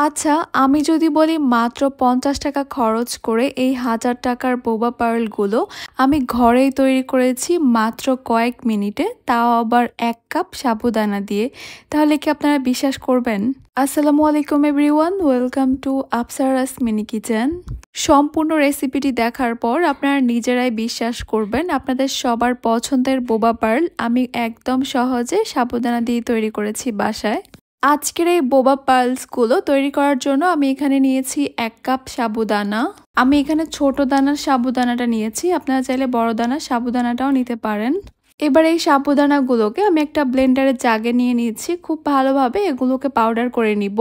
আচ্ছা, আমি যদি বলি মাত্র ৳৫০ খরচ করে এই ৳১,০০০ বোবা পার্লগুলো আমি ঘরেই তৈরি করেছি মাত্র কয়েক মিনিটে, তাও আবার ১ কাপ সাবুদানা দিয়ে। তাহলে কি আপনারা বিশ্বাস করবেন? আসসালামু আলাইকুম everyone, welcome to Afsara's mini kitchen. সম্পূর্ণ রেসিপিটি দেখার পর আপনারা নিজেরাই বিশ্বাস করবেন আপনাদের সবার পছন্দের বোবা পার্ল আমি একদম সহজে সাবুদানা দিয়ে তৈরি করেছি বাসায়। আজকের এই বোবা পার্লসগুলো তৈরি করার জন্য আমি এখানে নিয়েছি ১ কাপ সাবুদানা। আমি এখানে ছোট দানার সাবুদানাটা নিয়েছি, আপনারা চাইলে বড় দানার সাবুদানাটাও নিতে পারেন। এবার এই সাবুদানাগুলোকে আমি একটা ব্লেন্ডারের জাগে নিয়ে নিয়েছি, খুব ভালোভাবে এগুলোকে পাউডার করে নিব।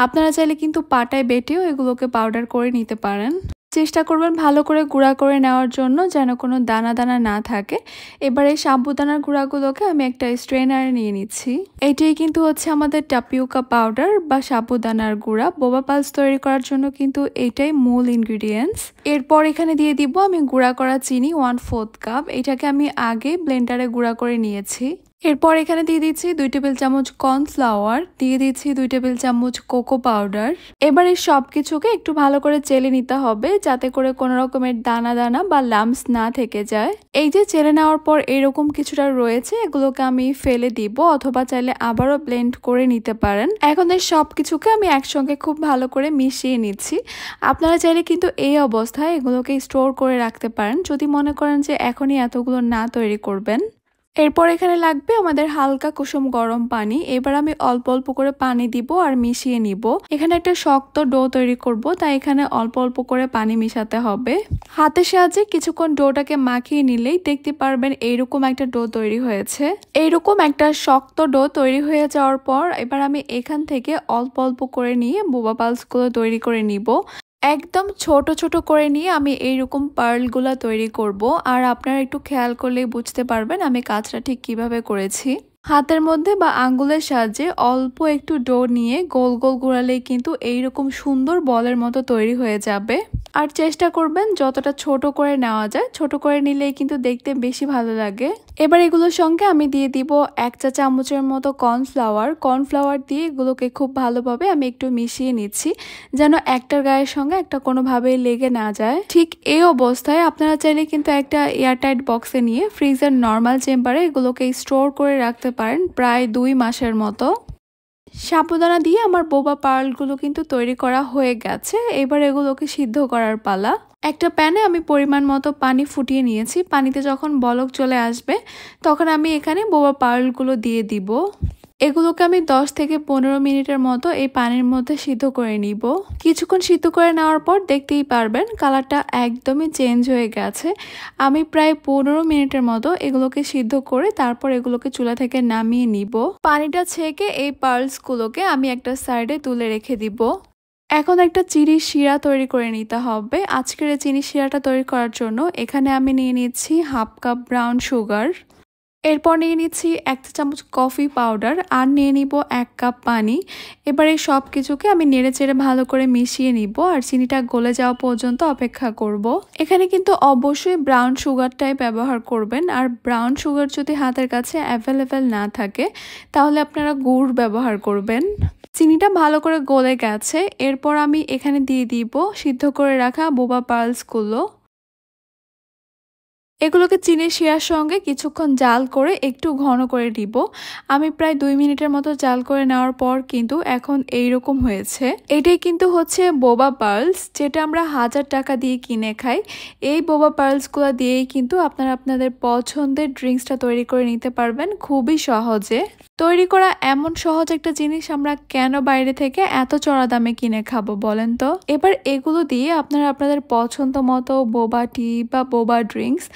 আপনারা চাইলে কিন্তু পাটায় বেটেও এগুলোকে পাউডার করে নিতে পারেন। চেষ্টা করবেন ভালো করে গুঁড়া করে নেওয়ার জন্য, যেন কোনো দানা দানা না থাকে। এবার এই সাবুদানার গুঁড়াগুলোকে আমি একটা স্ট্রেনারে নিয়ে নিচ্ছি। এইটাই কিন্তু হচ্ছে আমাদের টাপিওকা পাউডার বা সাবুদানার গুঁড়া। বোবা পালস তৈরি করার জন্য কিন্তু এটাই মূল ইনগ্রিডিয়েন্টস। এরপর এখানে দিয়ে দিব আমি গুঁড়া করা চিনি 1/4 কাপ। এটাকে আমি আগে ব্লেন্ডারে গুঁড়া করে নিয়েছি। এরপর এখানে দিয়ে দিচ্ছি 2 টেবিল চামচ কর্নফ্লাওয়ার, দিয়ে দিচ্ছি 2 টেবিল চামচ কোকো পাউডার। এবার এই সব কিছুকে একটু ভালো করে চেলে নিতে হবে, যাতে করে কোনো রকমের দানা দানা বা লাম্পস না থেকে যায়। এই যে চেলে নেওয়ার পর এরকম কিছুটা রয়েছে, এগুলোকে আমি ফেলে দিব, অথবা চাইলে আবারও ব্লেন্ড করে নিতে পারেন। এখন এই সব কিছুকে আমি একসঙ্গে খুব ভালো করে মিশিয়ে নিচ্ছি। আপনারা চাইলে কিন্তু এই অবস্থায় এগুলোকে স্টোর করে রাখতে পারেন, যদি মনে করেন যে এখনই এতগুলো না তৈরি করবেন। এরপর এখানে লাগবে আমাদের হালকা কুসুম গরম পানি। এবার আমি অল্প অল্প করে পানি দিব আর মিশিয়ে নিব। এখানে একটা শক্ত ডো তৈরি করব, তাই এখানে অল্প অল্প করে পানি মিশাতে হবে। হাতের সাহায্যে কিছুক্ষণ ডোটাকে মাখিয়ে নিলেই দেখতে পারবেন এইরকম একটা ডো তৈরি হয়েছে। এইরকম একটা শক্ত ডো তৈরি হয়ে যাওয়ার পর এবার আমি এখান থেকে অল্প অল্প করে নিয়ে বোবা পালসগুলো তৈরি করে নিব। একদম ছোট ছোট করে নিয়ে আমি এইরকম পার্লগুলো তৈরি করব। আর আপনারা একটু খেয়াল করলেই বুঝতে পারবেন আমি কাজটা ঠিক কিভাবে করেছি। হাতের মধ্যে বা আঙ্গুলের সাহায্যে অল্প একটু ডো নিয়ে গোল গোল ঘোরালেই কিন্তু এইরকম সুন্দর বলের মতো তৈরি হয়ে যাবে। আর চেষ্টা করবেন যতটা ছোট করে নেওয়া যায়, ছোট করে নিলেই কিন্তু দেখতে বেশি ভালো লাগে। এবার এগুলোর সঙ্গে আমি দিয়ে দিব 1 চা চামচের মতো কর্নফ্লাওয়ার দিয়ে এগুলোকে খুব ভালোভাবে আমি একটু মিশিয়ে নিচ্ছি, যেন একটার গায়ের সঙ্গে একটা কোনোভাবেই লেগে না যায়। ঠিক এই অবস্থায় আপনারা চাইলে কিন্তু একটা এয়ারটাইট বক্সে নিয়ে ফ্রিজের নর্মাল চেম্বারে এগুলোকে স্টোর করে রাখতে পারেন প্রায় 2 মাসের মতো। সাবুদানা দিয়ে আমার বোবা পার্লগুলো কিন্তু তৈরি করা হয়ে গেছে। এবার এগুলোকে সিদ্ধ করার পালা। একটা প্যানে আমি পরিমাণ মতো পানি ফুটিয়ে নিয়েছি। পানিতে যখন বলক চলে আসবে তখন আমি এখানে বোবা পার্লগুলো দিয়ে দিব। এগুলোকে আমি 10 থেকে 15 মিনিটের মতো এই পানির মধ্যে সিদ্ধ করে নিব। কিছুক্ষণ সিদ্ধ করে নেওয়ার পর দেখতেই পারবেন কালারটা একদমই চেঞ্জ হয়ে গেছে। আমি প্রায় 15 মিনিটের মতো এগুলোকে সিদ্ধ করে তারপর এগুলোকে চুলা থেকে নামিয়ে নিব। পানিটা ছেঁকে এই পার্লসগুলোকে আমি একটা সাইডে তুলে রেখে দিব। এখন একটা চিনির শিরা তৈরি করে নিতে হবে। আজকের এই চিনির শিরাটা তৈরি করার জন্য এখানে আমি নিয়ে নিচ্ছি 1/2 কাপ ব্রাউন সুগার। এরপর নিয়ে নিচ্ছি 1 চা চামচ কফি পাউডার আর নিয়ে নিব 1 কাপ পানি। এবার এই সব কিছুকে আমি নেড়ে চেড়ে ভালো করে মিশিয়ে নিব আর চিনিটা গলে যাওয়া পর্যন্ত অপেক্ষা করব। এখানে কিন্তু অবশ্যই ব্রাউন সুগারটাই ব্যবহার করবেন। আর ব্রাউন সুগার যদি হাতের কাছে অ্যাভেলেবেল না থাকে তাহলে আপনারা গুড় ব্যবহার করবেন। চিনিটা ভালো করে গলে গেছে। এরপর আমি এখানে দিয়ে দিব সিদ্ধ করে রাখা বোবা পার্লসগুলো। এগুলোকে চিনির শিরার সঙ্গে কিছুক্ষণ জাল করে একটু ঘন করে দিব। আমি প্রায় 2 মিনিটের মতো জাল করে নেওয়ার পর কিন্তু এখন এইরকম হয়েছে। এটাই কিন্তু হচ্ছে বোবা পার্লস, যেটা আমরা 1000 টাকা দিয়ে কিনে খাই। এই বোবা পার্লসগুলো দিয়েই কিন্তু আপনারা আপনাদের পছন্দের ড্রিঙ্কসটা তৈরি করে নিতে পারবেন খুবই সহজে। তৈরি করা এমন সহজ একটা জিনিস আমরা কেন বাইরে থেকে এত চড়া দামে কিনে খাবো বলেন তো। এবার এগুলো দিয়ে আপনারা আপনাদের পছন্দ মতো বোবা টি বা বোবা ড্রিঙ্কস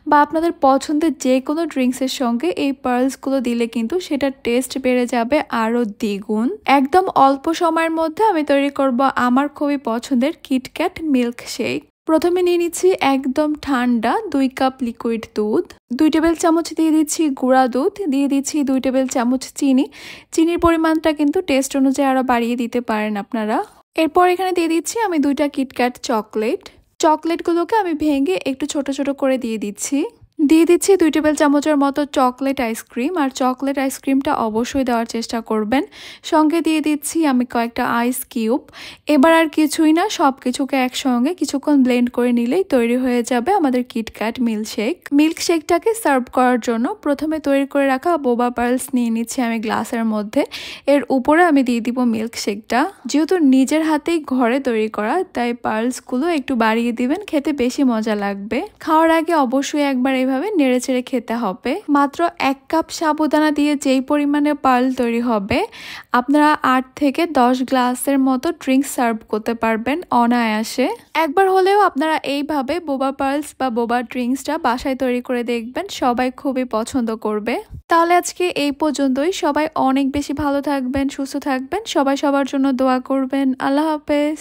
বা আপনাদের পছন্দের যে কোনো ড্রিঙ্কসের সঙ্গে এই পার্লসগুলো দিলে কিন্তু সেটার টেস্ট বেড়ে যাবে আরও দ্বিগুণ। একদম অল্প সময়ের মধ্যে আমি তৈরি করব আমার খুবই পছন্দের কিটক্যাট মিল্ক শেক। প্রথমে নিয়ে নিচ্ছি একদম ঠান্ডা 2 কাপ লিকুইড দুধ। 2 টেবিল চামচ দিয়ে দিচ্ছি গুঁড়া দুধ, দিয়ে দিচ্ছি 2 টেবিল চামচ চিনি। চিনির পরিমাণটা কিন্তু টেস্ট অনুযায়ী আরও বাড়িয়ে দিতে পারেন আপনারা। এরপর এখানে দিয়ে দিচ্ছি আমি 2টা কিটক্যাট চকলেটগুলোকে আমি ভেঙে একটু ছোট ছোট করে দিয়ে দিচ্ছি। দিয়ে দিচ্ছি 2 টেবিল চামচের মতো চকলেট আইসক্রিম, আর চকলেট আইসক্রিমটা অবশ্যই দেওয়ার চেষ্টা করবেন। সঙ্গে দিয়ে দিচ্ছি আমি কয়েকটা আইস কিউব। এবার আর কিছুই না, সব কিছুকে একসঙ্গে কিছুক্ষণ ব্লেন্ড করে নিলেই তৈরি হয়ে যাবে আমাদের কিটক্যাট মিল্কশেক। মিল্কশেকটাকে সার্ভ করার জন্য প্রথমে তৈরি করে রাখা বোবা পার্লস নিয়ে নিচ্ছি আমি গ্লাসের মধ্যে। এর উপরে আমি দিয়ে দিব মিল্কশেকটা। যেহেতু নিজের হাতেই ঘরে তৈরি করা, তাই পার্লসগুলো একটু বাড়িয়ে দিবেন, খেতে বেশি মজা লাগবে। খাওয়ার আগে অবশ্যই একবার এভাবে নেড়েচেড়ে খেতে হবে। মাত্র 1 কাপ সাবুদানা দিয়ে যেই পরিমাণে পার্ল তৈরি হবে, আপনারা 8 থেকে 10 গ্লাসের মতো ড্রিঙ্কস সার্ভ করতে পারবেন অনায়াসে। একবার হলেও আপনারা এইভাবে বোবা পার্লস বা বোবা ড্রিঙ্কসটা বাসায় তৈরি করে দেখবেন, সবাই খুবই পছন্দ করবে। তাহলে আজকে এই পর্যন্তই। সবাই অনেক বেশি ভালো থাকবেন, সুস্থ থাকবেন, সবাই সবার জন্য দোয়া করবেন। আল্লাহ হাফেজ।